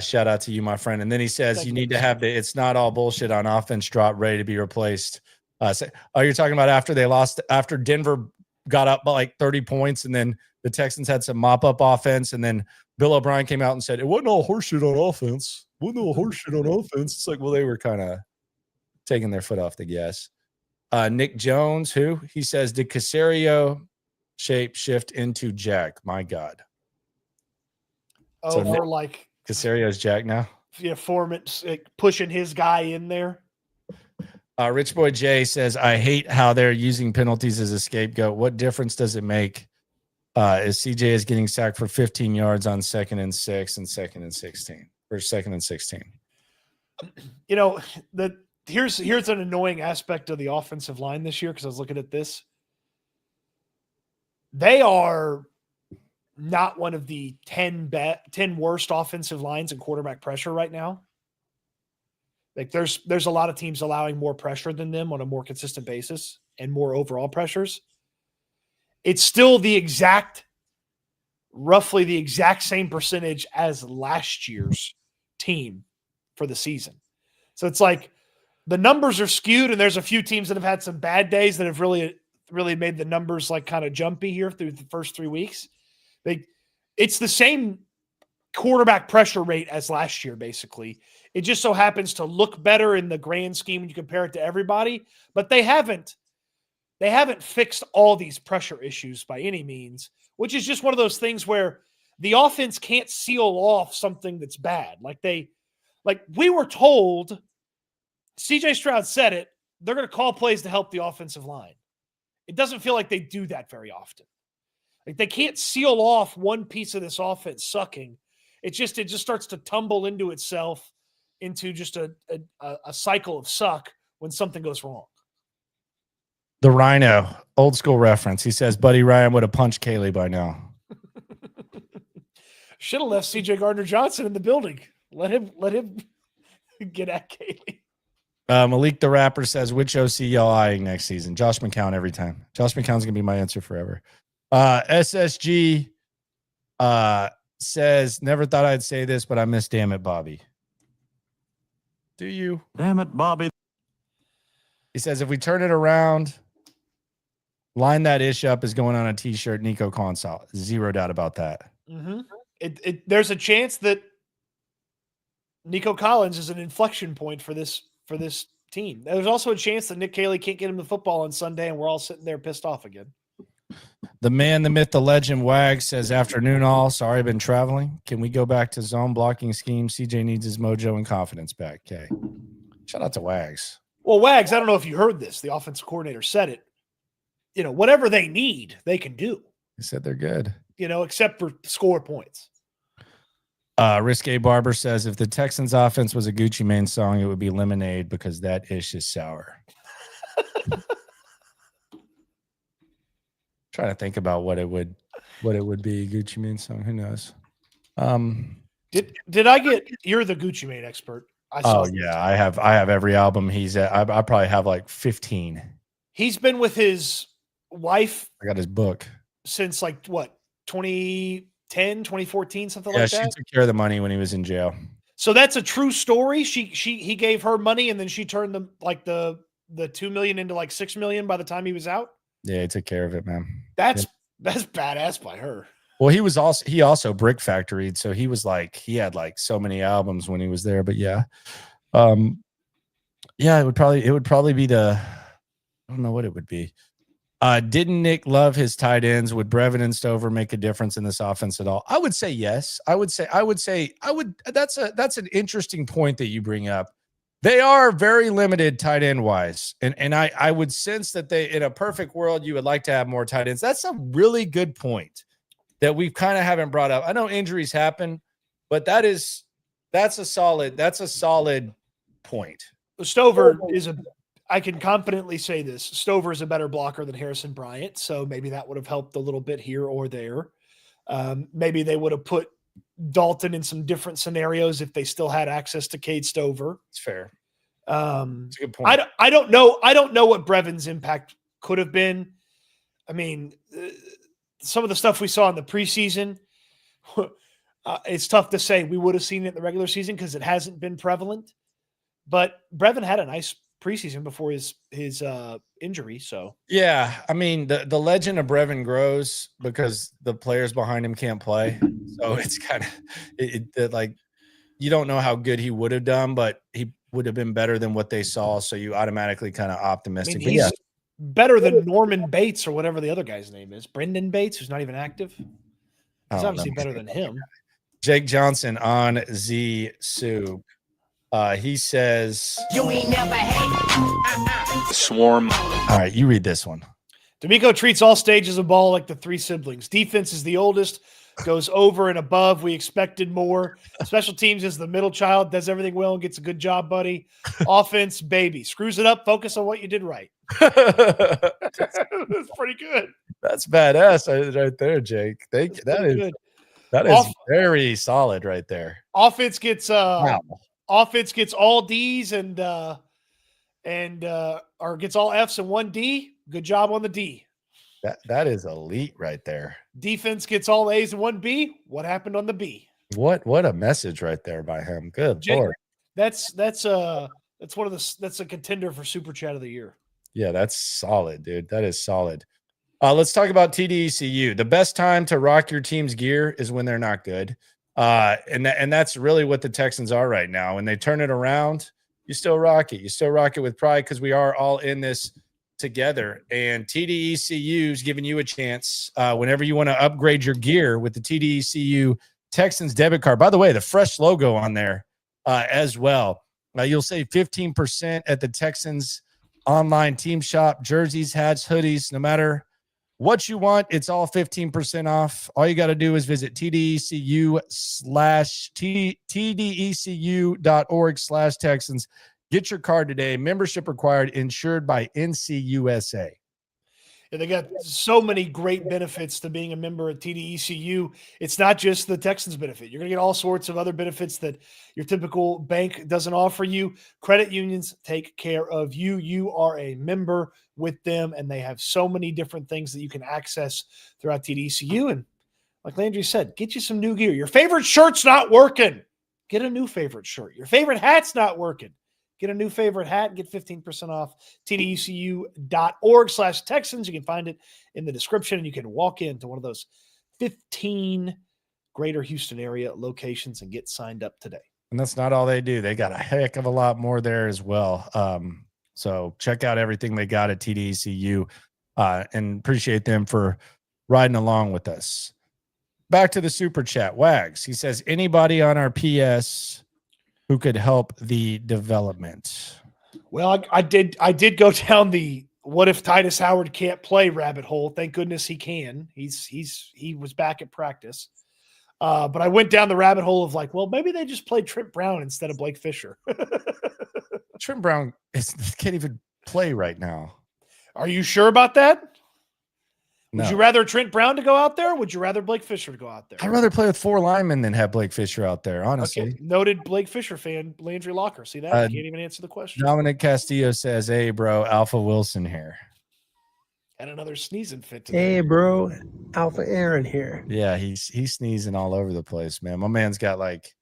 shout out to you, my friend. And then he says, you need to have it's not all bullshit on offense drop ready to be replaced. You're talking about after Denver got up by like 30 points, and then the Texans had some mop-up offense, and then Bill O'Brien came out and said, it wasn't all horseshit on offense. It wasn't all horseshit on offense. It's like, well, they were kind of taking their foot off the gas. Nick Jones, he says, did Caserio shape shift into Jack? My God. Oh, so more like Caserio's Jack now? Yeah, Foreman pushing his guy in there. Rich Boy Jay says, I hate how they're using penalties as a scapegoat. What difference does it make? Is CJ is getting sacked for 15 yards on 2nd and 6 and 2nd and 16 or 2nd and 16. Here's an annoying aspect of the offensive line this year, because I was looking at this. They are not one of the 10 worst offensive lines in quarterback pressure right now. Like there's a lot of teams allowing more pressure than them on a more consistent basis and more overall pressures. It's still roughly the exact same percentage as last year's team for the season. So it's like the numbers are skewed, and there's a few teams that have had some bad days that have really, really made the numbers like kind of jumpy here through the first 3 weeks. It's the same quarterback pressure rate as last year, basically. It just so happens to look better in the grand scheme when you compare it to everybody, but they haven't fixed all these pressure issues by any means, which is just one of those things where the offense can't seal off something that's bad. Like we were told, CJ Stroud said it, they're going to call plays to help the offensive line. It doesn't feel like they do that very often. Like they can't seal off one piece of this offense sucking. It just starts to tumble into itself into just a cycle of suck when something goes wrong. The Rhino, old school reference. He says, Buddy Ryan would have punched Caley by now. Should have left CJ Gardner-Johnson in the building. Let him get at Caley. Malik the Rapper says, which OC y'all eyeing next season? Josh McCown every time. Josh McCown's going to be my answer forever. SSG says, never thought I'd say this, but I miss Damn It, Bobby. Do you? Damn it, Bobby. He says, if we turn it around, line that ish up is going on a t-shirt, Nico Collins. Zero doubt about that. Mm-hmm. There's a chance that Nico Collins is an inflection point for this team. There's also a chance that Nick Caley can't get him the football on Sunday, and we're all sitting there pissed off again. The man, the myth, the legend, Wag says, afternoon all. Sorry, I've been traveling. Can we go back to zone blocking scheme? CJ needs his mojo and confidence back. Okay. Shout out to Wags. Well, Wags, I don't know if you heard this. The offensive coordinator said it. Whatever they need, they can do. He said they're good. Except for score points. Risque Barber says, if the Texans offense was a Gucci Mane song, it would be Lemonade because that ish is sour. Trying to think about what it would be. Gucci Mane song. Who knows? Did I get? You're the Gucci Mane expert. Yeah, I have every album he's at. I probably have like 15. He's been with his wife. I got his book since like what 2010, 2014, something like that. Yeah, she took care of the money when he was in jail. So that's a true story. He gave her money and then she turned the $2 million into like $6 million by the time he was out. Yeah, he took care of it, man. That's badass by her. Well, he also brick factoried, so he had like so many albums when he was there. But yeah, it would probably be I don't know what it would be. Didn't Nick love his tight ends? Would Brevin and Stover make a difference in this offense at all? I would say yes. I would say that's an interesting point that you bring up. They are very limited tight end wise. And I would sense that in a perfect world, you would like to have more tight ends. That's a really good point that we kind of haven't brought up. I know injuries happen, but that's a solid point. Stover I can confidently say this. Stover is a better blocker than Harrison Bryant. So maybe that would have helped a little bit here or there. Maybe they would have put Dalton in some different scenarios if they still had access to Cade Stover. It's fair. It's a good point. I don't know what Brevin's impact could have been. I mean, some of the stuff we saw in the preseason, it's tough to say we would have seen it in the regular season because it hasn't been prevalent. But Brevin had a nice preseason before his injury. So yeah, I mean the legend of Brevin grows because the players behind him can't play. So it's kind of like you don't know how good he would have done, but he would have been better than what they saw. So you automatically kind of optimistic. I mean, he's better than Norman Bates or whatever the other guy's name is. Brendan Bates, who's not even active. He's obviously better than him. Jake Johnson on Z Soup. He says, you ain't never hate. Swarm. All right, you read this one. D'Amico treats all stages of ball like the three siblings. Defense is the oldest, goes over and above. We expected more. Special teams is the middle child, does everything well and gets a good job, buddy. Offense, baby. Screws it up, focus on what you did right. That's pretty good. That's badass right there, Jake. Thank you. That is very solid right there. Offense gets Offense gets all D's and or gets all F's and one D. Good job on the D. That is elite right there. Defense gets all A's and one B. What happened on the B? What a message right there by him. Good Lord. That's a contender for Super Chat of the Year. Yeah, that's solid, dude. That is solid. Let's talk about TDECU. The best time to rock your team's gear is when they're not good. And that's really what the Texans are right now. When they turn it around, you still rock it. You still rock it with pride because we are all in this together. And TDECU is giving you a chance whenever you want to upgrade your gear with the TDECU Texans debit card. By the way, the fresh logo on there as well. You'll save 15% at the Texans online team shop, jerseys, hats, hoodies, no matter what you want, it's all 15% off. All you got to do is visit TDECU.org/Texans. Get your card today. Membership required, insured by NCUSA. And they got so many great benefits to being a member at TDECU. It's not just the Texans benefit. You're going to get all sorts of other benefits that your typical bank doesn't offer you. Credit unions take care of you. You are a member with them, and they have so many different things that you can access throughout TDECU. And like Landry said, get you some new gear. Your favorite shirt's not working. Get a new favorite shirt. Your favorite hat's not working. Get a new favorite hat, get 15% off TDECU.org/Texans. You can find it in the description, and you can walk into one of those 15 greater Houston area locations and get signed up today. And that's not all they do. They got a heck of a lot more there as well. So check out everything they got at TDECU and appreciate them for riding along with us. Back to the super chat. Wags, he says, anybody on our PS who could help the development? Well, I did go down the what if Titus Howard can't play rabbit hole. Thank goodness he can. He was back at practice. But I went down the rabbit hole of like, well, maybe they just played Trent Brown instead of Blake Fisher. Trent Brown can't even play right now. Are you sure about that? No. Would you rather Trent Brown to go out there? Or would you rather Blake Fisher to go out there? I'd rather play with 4 linemen than have Blake Fisher out there, honestly. Okay. Noted Blake Fisher fan, Landry Locker. See that? I can't even answer the question. Dominic Castillo says, hey, bro, Alpha Wilson here. And another sneezing fit today. Hey, bro, Alpha Aaron here. Yeah, he's sneezing all over the place, man. My man's got like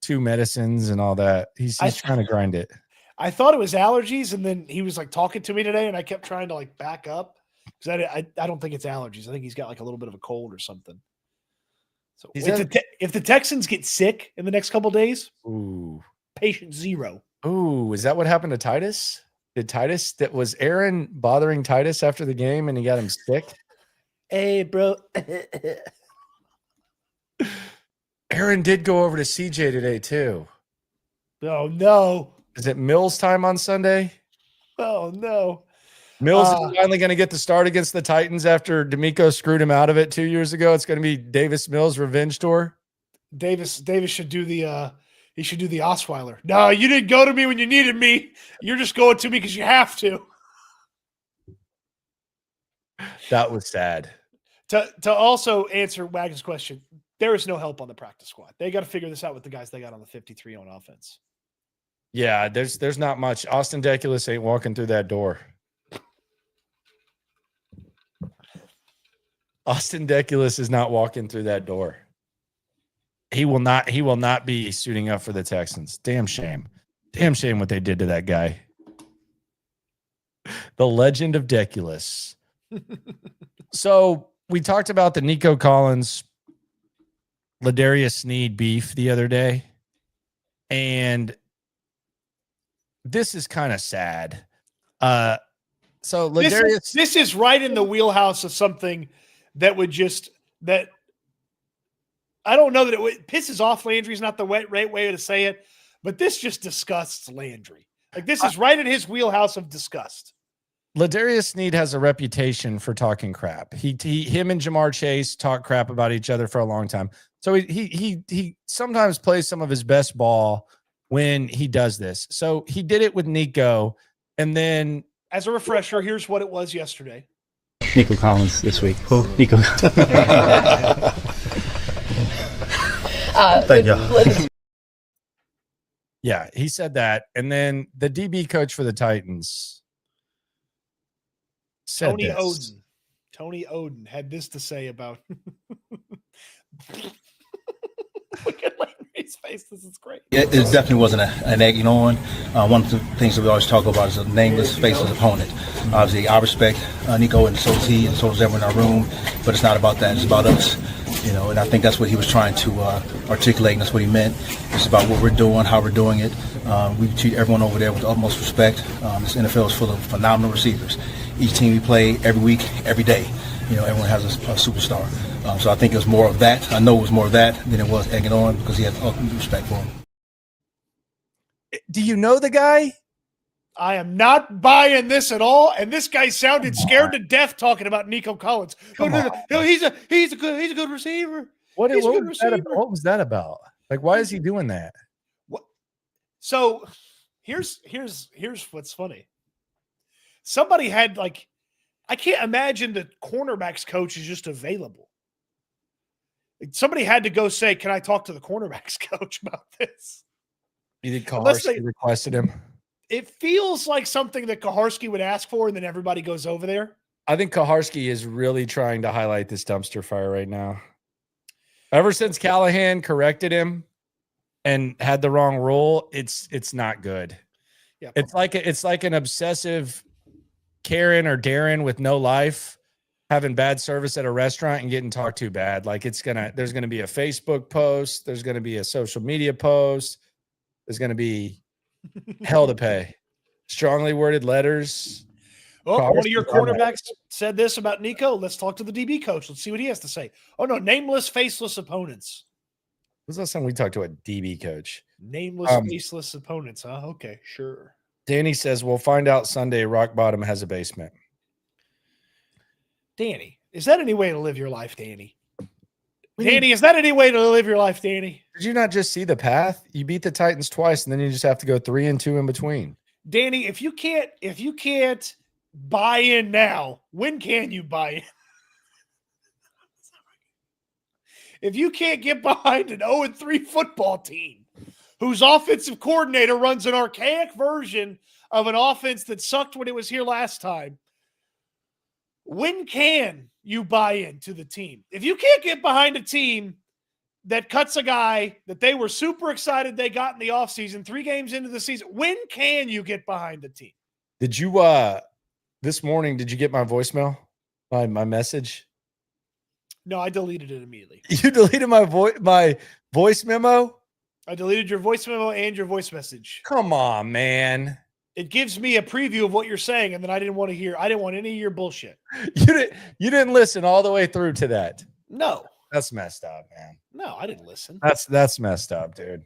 2 medicines and all that. He's trying to grind it. I thought it was allergies, and then he was like talking to me today, and I kept trying to like back up because I don't think it's allergies. I think he's got like a little bit of a cold or something. So if the Texans get sick in the next couple of days, patient 0. Ooh, is that what happened to Titus? Was Aaron bothering Titus after the game and he got him sick? Hey, bro. Aaron did go over to CJ today too. Oh no. Is it Mills time on Sunday? Oh no. Mills is finally going to get the start against the Titans after D'Amico screwed him out of it 2 years ago. It's going to be Davis Mills revenge tour. Davis should do the he should do the Osweiler. No, you didn't go to me when you needed me. You're just going to me because you have to. That was sad. To also answer Wagon's question, there is no help on the practice squad. They got to figure this out with the guys they got on the 53 on offense. Yeah, there's not much. Austin Deculus ain't walking through that door. Austin Deculus is not walking through that door. He will not be suiting up for the Texans. Damn shame. Damn shame what they did to that guy. The legend of Deculus. So we talked about the Nico Collins, Ladarius Sneed beef the other day. And this is kind of sad. So Ladarius, this is right in the wheelhouse of something that would I don't know that it pisses off Landry is not the right way to say it, but this just disgusts Landry. Like this is right in his wheelhouse of disgust. Ladarius Sneed has a reputation for talking crap. Him and Jamar Chase talk crap about each other for a long time. So he sometimes plays some of his best ball when he does this. So he did it with Nico, and then as a refresher, here's what it was yesterday. Nico Collins this week. Who? Nico. Thank you. Yeah, he said that. And then the DB coach for the Titans said Tony Oden had this to say about look at Landry's face. This is great. It definitely wasn't an egg on. One of the things that we always talk about is a nameless, faceless opponent. Obviously, I respect Nico, and so does he, and so does everyone in our room. But it's not about that. It's about us And I think that's what he was trying to articulate, and that's what he meant. It's about what we're doing, how we're doing it. We treat everyone over there with the utmost respect. This NFL is full of phenomenal receivers. Each team we play every week, every day, everyone has a superstar. So I think it was more of that. I know it was more of that than it was egging on, because he had ultimate respect for him. Do you know the guy? I am not buying this at all. And this guy sounded scared to death talking about Nico Collins. No, he's a good receiver. What was that about? Like, why is he doing that? What? So here's what's funny. Somebody had I can't imagine the cornerbacks coach is just available. Somebody had to go say, "Can I talk to the cornerbacks coach about this?" You think Kaharski requested him? It feels like something that Kaharski would ask for, and then everybody goes over there. I think Kaharski is really trying to highlight this dumpster fire right now. Ever since Callahan corrected him and had the wrong rule, it's not good. Yeah, it's like an obsessive Karen or Darren with no life having bad service at a restaurant and getting talked to bad. Like there's gonna be a Facebook post, there's gonna be a social media post, there's gonna be hell to pay. Strongly worded letters. Oh, one of your cornerbacks said this about Nico. Let's talk to the DB coach. Let's see what he has to say. Oh, no, nameless, faceless opponents. When's the last time we talked to a DB coach? Nameless, faceless opponents, huh? Okay, sure. Danny says, we'll find out Sunday Rock Bottom has a basement. Danny, is that any way to live your life, Danny? Danny, is that any way to live your life, Danny? Did you not just see the path? You beat the Titans twice, and then you just have to go 3-2 in between. Danny, if you can't buy in now, when can you buy in? If you can't get behind an 0-3 football team whose offensive coordinator runs an archaic version of an offense that sucked when it was here last time, when can you buy into the team? If you can't get behind a team that cuts a guy that they were super excited they got in the offseason, 3 games into the season, when can you get behind the team? Did you this morning, did you get my voicemail? My message? No, I deleted it immediately. You deleted my voice memo? I deleted your voice memo and your voice message. Come on, man. It gives me a preview of what you're saying, and then I didn't want any of your bullshit. You didn't listen all the way through to that. No. That's messed up, man. No, I didn't listen. That's messed up, dude.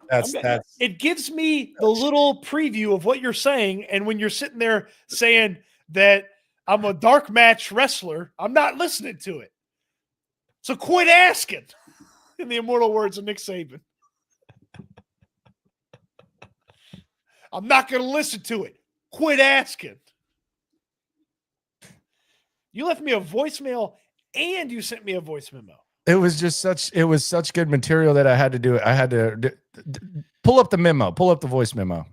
That's it gives me the little preview of what you're saying, and when you're sitting there saying that I'm a dark match wrestler, I'm not listening to it. So quit asking, in the immortal words of Nick Saban. I'm not going to listen to it. Quit asking. You left me a voicemail and you sent me a voice memo. It was such good material that I had to do it. I had to pull up the memo, pull up the voice memo.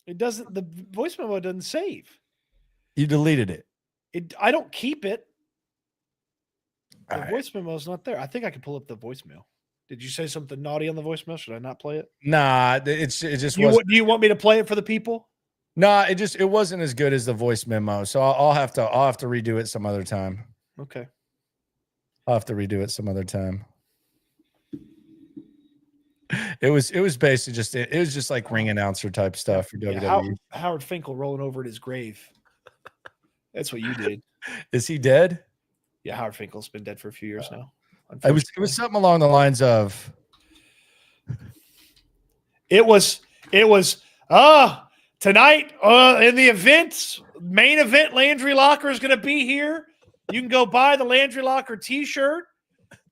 The voice memo doesn't save. You deleted it. I don't keep it. The All voice memo is not there. I think I can pull up the voicemail. Did you say something naughty on the voicemail? Should I not play it? Nah, it just do you want me to play it for the people? Nah, it wasn't as good as the voice memo. So I'll have to redo it some other time. Okay. I'll have to redo it some other time. It was basically just like ring announcer type stuff for WWE. Howard Finkel rolling over at his grave. That's what you did. Is he dead? Yeah, Howard Finkel's been dead for a few years now. It was something along the lines of it was tonight in the main event, Landry Locker is going to be here. You can go buy the Landry Locker t-shirt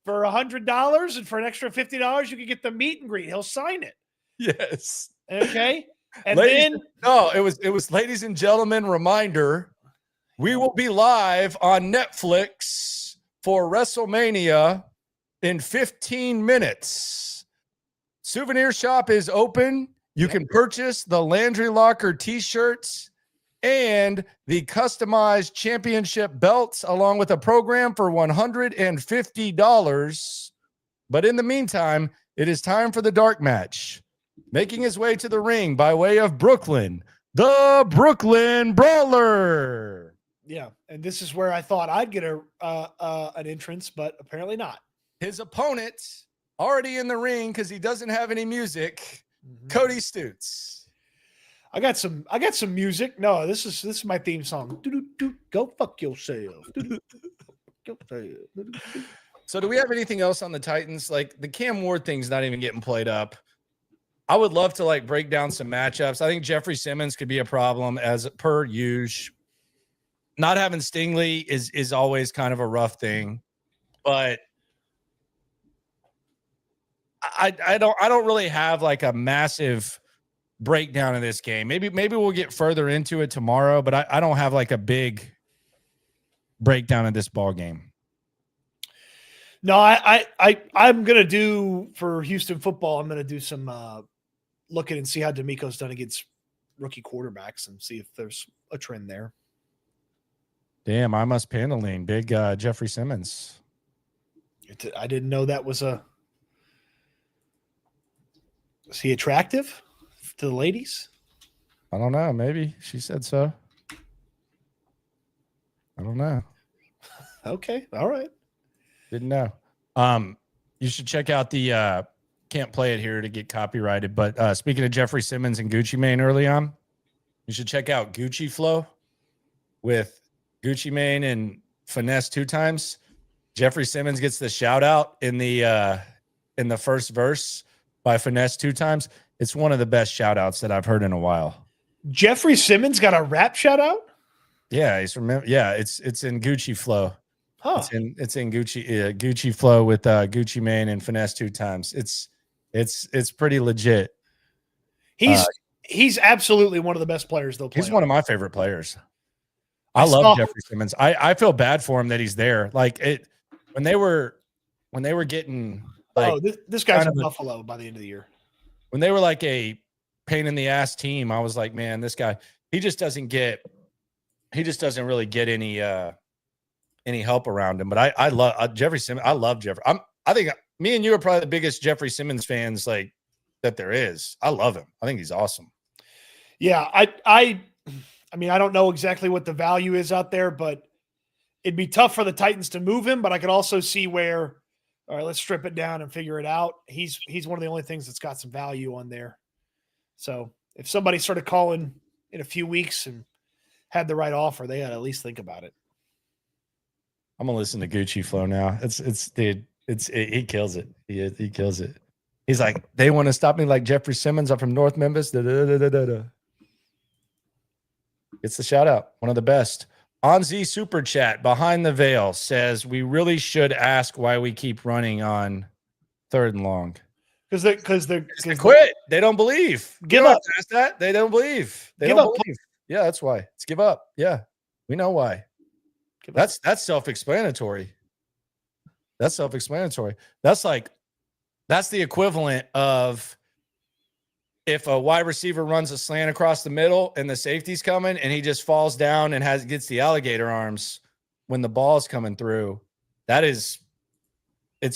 for $100, and for an extra $50 you can get the meet and greet. He'll sign it. Yes. Okay. And it was ladies and gentlemen, reminder, we will be live on Netflix for WrestleMania in 15 minutes. Souvenir shop is open. You can purchase the Landry Locker t-shirts and the customized championship belts along with a program for $150. But in the meantime, it is time for the dark match. Making his way to the ring by way of Brooklyn, the Brooklyn Brawler. Yeah, and this is where I thought I'd get an entrance, but apparently not. his opponent already in the ring because he doesn't have any music. Cody Stutes. I got some music. No, this is my theme song. Doo-doo-doo. Go fuck yourself. So do we have anything else on the Titans? Like the Cam Ward thing's not even getting played up. I would love to like break down some matchups. I think Jeffrey Simmons could be a problem as per usual. Not having Stingley is always kind of a rough thing, but I don't really have like a massive breakdown of this game. Maybe we'll get further into it tomorrow, but I don't have like a big breakdown of this ball game. No, I'm gonna do for Houston football. I'm gonna do some looking and see how D'Amico's done against rookie quarterbacks and see if there's a trend there. Damn, I must Pandeline. Big Jeffrey Simmons. I didn't know that was a. Is he attractive to the ladies? I don't know. Maybe she said so. I don't know. Okay. All right. Didn't know. You should check out the can't play it here to get copyrighted. But speaking of Jeffrey Simmons and Gucci Mane early on, you should check out Gucci Flow with Gucci Mane and Finesse 2 times. Jeffrey Simmons gets the shout out in the first verse by Finesse 2 times. It's one of the best shout outs that I've heard in a while. Jeffrey Simmons got a rap shout out? Yeah, it's in Gucci Flow. Huh. It's in Gucci Flow with Gucci Mane and Finesse 2 times. It's pretty legit. He's absolutely one of the best players they'll play. He's one of my favorite players. I love Jeffrey Simmons. I feel bad for him that he's there. Like when they were getting like this guy's in Buffalo by the end of the year. When they were like a pain in the ass team, I was like, man, this guy, he just doesn't really get any help around him. But I love Jeffrey Simmons. I love Jeffrey. I think me and you are probably the biggest Jeffrey Simmons fans like that there is. I love him. I think he's awesome. Yeah, I mean, I don't know exactly what the value is out there, but it'd be tough for the Titans to move him. But I could also see where, all right, let's strip it down and figure it out. He's one of the only things that's got some value on there. So if somebody started calling in a few weeks and had the right offer, they got to at least think about it. I'm gonna listen to Gucci Flow now. He kills it. He kills it. He's like, they want to stop me like Jeffrey Simmons. I'm from North Memphis. It's the shout out. One of the best. Onzi Super Chat behind the veil says we really should ask why we keep running on 3rd and long. Because they quit. They don't believe. Give up. Past that. They don't believe. They give don't up. believe. Yeah, that's why. It's give up. Yeah, we know why. That's self-explanatory. That's self-explanatory. That's the equivalent of if a wide receiver runs a slant across the middle and the safety's coming and he just falls down and gets the alligator arms when the ball's coming through. It's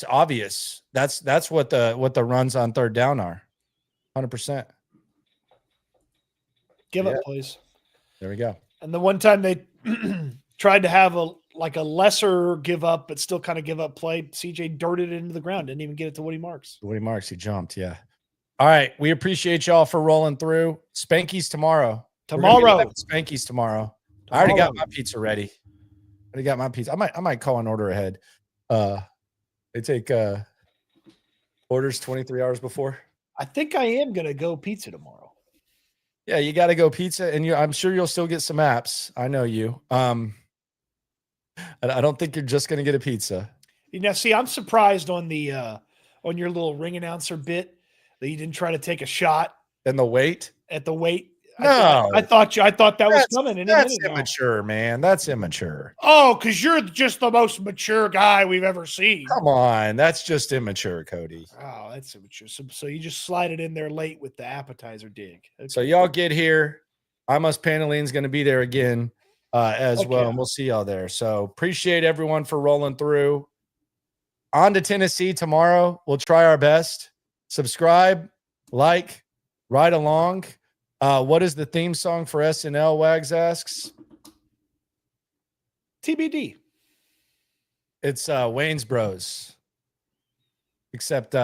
obvious. That's what the runs on 3rd down are. 100%. Give up, please. There we go. And the one time they tried to have a lesser give up, but still kind of give up play, CJ dirted it into the ground. Didn't even get it to Woody Marks. He jumped. Yeah. All right. We appreciate y'all for rolling through. Spankies tomorrow. Spankies tomorrow. I already got my pizza ready. I might call an order ahead. They take orders 23 hours before. I think I am going to go pizza tomorrow. Yeah, you got to go pizza, and I'm sure you'll still get some apps. I know you. I don't think you're just going to get a pizza. See, I'm surprised on the on your little ring announcer bit that you didn't try to take a shot and the weight at the weight. No, I thought that was coming. That's immature, man. That's immature. Oh, because you're just the most mature guy we've ever seen. Come on, that's just immature, Cody. Oh, that's immature. So you just slide it in there late with the appetizer dig. Okay. So y'all get here. I Must Paneline's going to be there again as well, and we'll see y'all there. So appreciate everyone for rolling through. On to Tennessee tomorrow. We'll try our best. Subscribe, like, ride along. What is the theme song for SNL? Wags asks. TBD. It's Wayne's Bros. except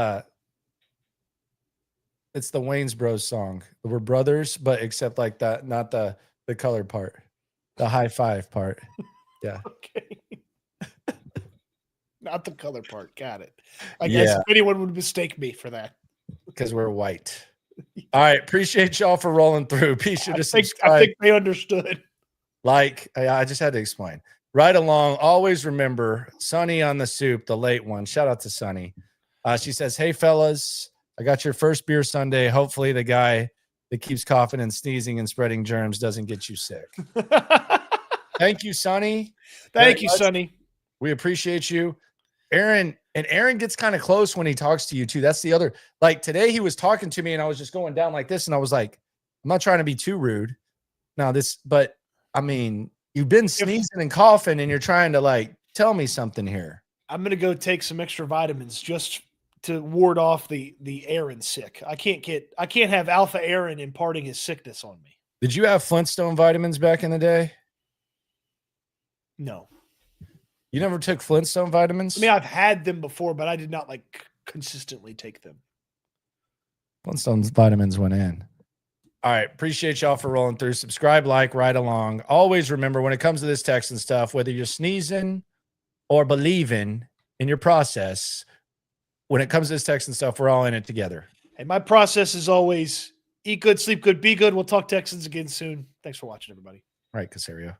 it's the Wayne's Bros song. We're brothers, but except like that, not the colored part, the high five part. Yeah. Okay. Not the color part. Got it. I guess if anyone would mistake me for that. Because we're white. All right. Appreciate y'all for rolling through. Be sure to subscribe. I think they understood. Like, I just had to explain. Right along. Always remember Sonny on the soup, the late one. Shout out to Sonny. She says, hey, fellas, I got your first beer Sunday. Hopefully the guy that keeps coughing and sneezing and spreading germs doesn't get you sick. Thank you, Sonny. Thank you, Sonny. We appreciate you. Aaron gets kind of close when he talks to you too. That's the other, like today he was talking to me and I was just going down like this. And I was like, I'm not trying to be too rude. But I mean, you've been sneezing and coughing and you're trying to like, tell me something here. I'm going to go take some extra vitamins just to ward off the Aaron sick. I can't have Alpha Aaron imparting his sickness on me. Did you have Flintstone vitamins back in the day? No. You never took Flintstone vitamins? I mean, I've had them before, but I did not like consistently take them. Flintstone's vitamins went in. All right. Appreciate y'all for rolling through. Subscribe, like, right along. Always remember when it comes to this Texan stuff, whether you're sneezing or believing in your process, when it comes to this Texan stuff, we're all in it together. Hey, my process is always eat good, sleep good, be good. We'll talk Texans again soon. Thanks for watching, everybody. All right, Casario.